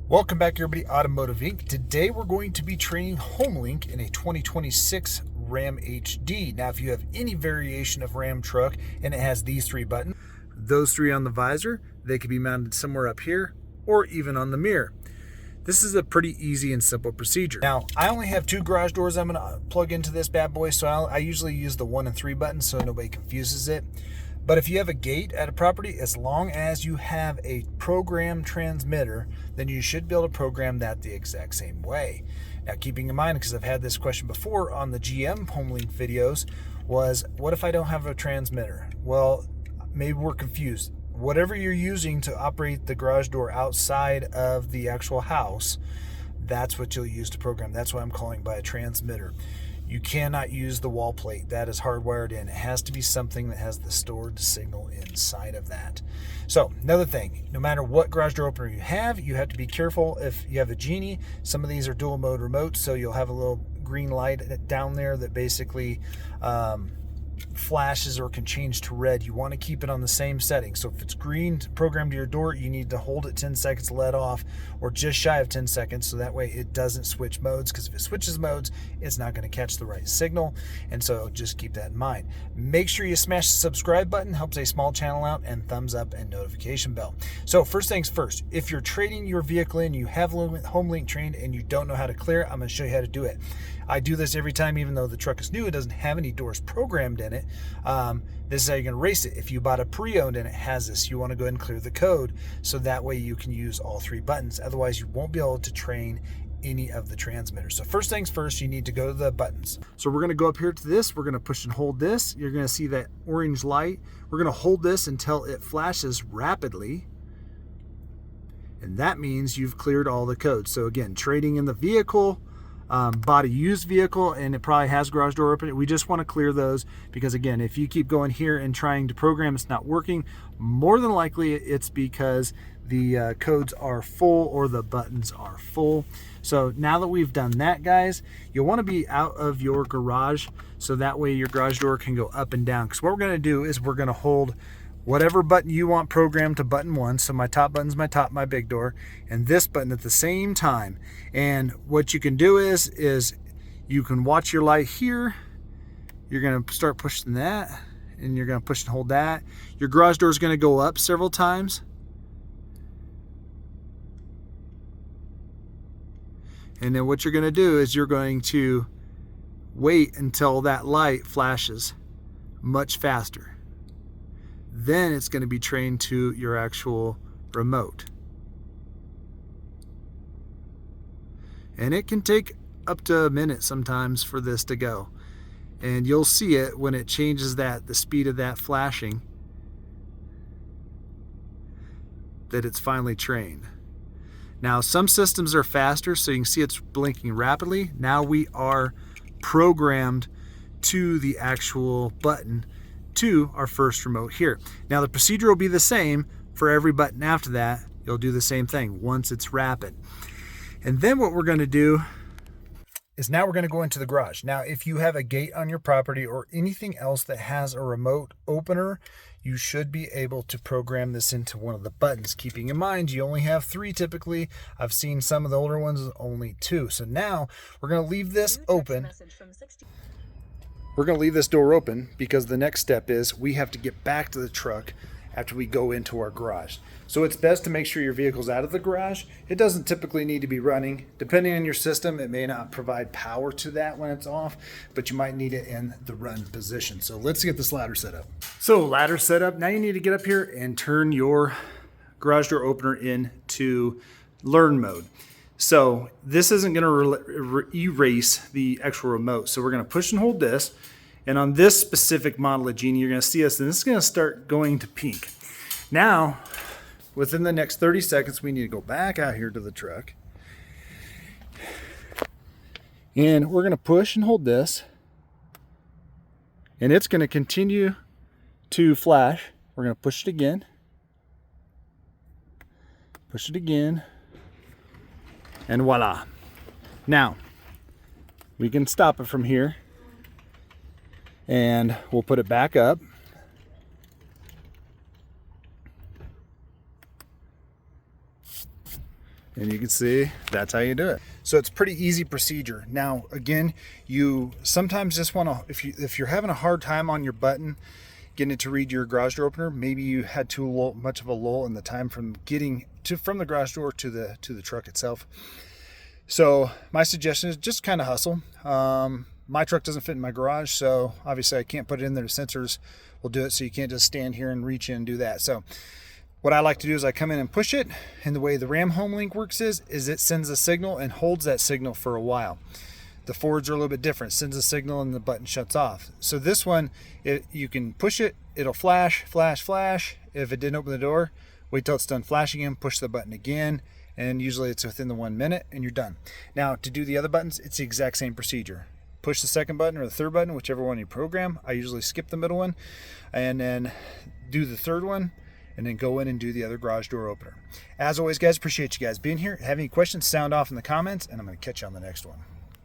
Welcome back, everybody. Automotive Inc. Today we're going to be training Homelink in a 2026 RAM HD. Now, if you have any variation of RAM truck and it has these three buttons, those three on the visor, they could be mounted somewhere up here or even on the mirror. This is a pretty easy and simple procedure. Now, I only have two garage doors I'm going to plug into this bad boy, so I usually use the 1 and 3 buttons so nobody confuses it. But if you have a gate at a property, as long as you have a program transmitter, then you should be able to program that the exact same way. Now, keeping in mind, because I've had this question before on the GM Homelink videos, was what if I don't have a transmitter? Well, maybe we're confused. Whatever you're using to operate the garage door outside of the actual house, that's what you'll use to program. That's what I'm calling by a transmitter. You cannot use the wall plate. That is hardwired in. It has to be something that has the stored signal inside of that. So, another thing, no matter what garage door opener you have to be careful. If you have a Genie, some of these are dual mode remotes, so you'll have a little green light down there that basically flashes or can change to red. You want to keep it on the same setting. So if it's green programmed to your door, you need to hold it 10 seconds, let off, or just shy of 10 seconds, so that way it doesn't switch modes, because if it switches modes, it's not going to catch the right signal. And so just keep that in mind. Make sure you smash the subscribe button, helps a small channel out, and thumbs up and notification bell. So first things first, if you're trading your vehicle in, you have Homelink trained and you don't know how to clear it, I'm going to show you how to do it. I do this every time, even though the truck is new, it doesn't have any doors programmed in it. This is how you're going to race it. If you bought a pre-owned and it has this, you want to go ahead and clear the code, so that way you can use all three buttons. Otherwise, you won't be able to train any of the transmitters. So first things first, you need to go to the buttons. So we're going to go up here to this. We're going to push and hold this. You're going to see that orange light. We're going to hold this until it flashes rapidly. And that means you've cleared all the codes. So again, trading in the vehicle, bought a used vehicle and it probably has garage door open, we just want to clear those, because again, if you keep going here and trying to program, it's not working, more than likely it's because the codes are full or the buttons are full. So now that we've done that, guys, you'll want to be out of your garage, so that way your garage door can go up and down. Because what we're going to do is we're going to hold whatever button you want programmed to button 1. So my top button's my big door, and this button at the same time. And what you can do is you can watch your light here. You're going to start pushing that, and you're going to push and hold that. Your garage door is going to go up several times. And then what you're going to do is you're going to wait until that light flashes much faster. Then it's going to be trained to your actual remote. And it can take up to a minute sometimes for this to go. And you'll see it when it changes the speed of that flashing, that it's finally trained. Now, some systems are faster, so you can see it's blinking rapidly. Now we are programmed to the actual button, to our first remote here. Now the procedure will be the same for every button after that. You'll do the same thing once it's rapid. And then what we're going to do is now we're going to go into the garage. Now, if you have a gate on your property or anything else that has a remote opener, you should be able to program this into one of the buttons. Keeping in mind, you only have 3 typically. I've seen some of the older ones only 2. So now we're going to leave this open. We're going to leave this door open because the next step is we have to get back to the truck after we go into our garage. So it's best to make sure your vehicle's out of the garage. It doesn't typically need to be running. Depending on your system, it may not provide power to that when it's off, but you might need it in the run position. So let's get this ladder set up. So ladder set up. Now you need to get up here and turn your garage door opener into learn mode. So this isn't going to erase the actual remote. So we're going to push and hold this. And on this specific model of Genie, you're going to see us, and this is going to start going to pink. Now, within the next 30 seconds, we need to go back out here to the truck. And we're going to push and hold this. And it's going to continue to flash. We're going to push it again. Push it again. And voila. Now, we can stop it from here. And we'll put it back up. And you can see that's how you do it. So it's pretty easy procedure. Now, again, you sometimes just want to, if you're having a hard time on your button getting it to read your garage door opener, maybe you had too much of a lull in the time from getting from the garage door to the truck itself. So my suggestion is just kind of hustle. My truck doesn't fit in my garage, so obviously I can't put it in there. The sensors will do it, so you can't just stand here and reach in and do that. So what I like to do is I come in and push it, and the way the RAM Homelink works is it sends a signal and holds that signal for a while. The Fords are a little bit different. It sends a signal and the button shuts off. So this one, you can push it, it'll flash, flash, flash. If it didn't open the door, wait till it's done flashing again, push the button again, and usually it's within the 1 minute and you're done. Now to do the other buttons, it's the exact same procedure. Push the second button or the third button, whichever one you program. I usually skip the middle one and then do the third one, and then go in and do the other garage door opener. As always, guys, appreciate you guys being here. Have any questions, sound off in the comments, and I'm going to catch you on the next one.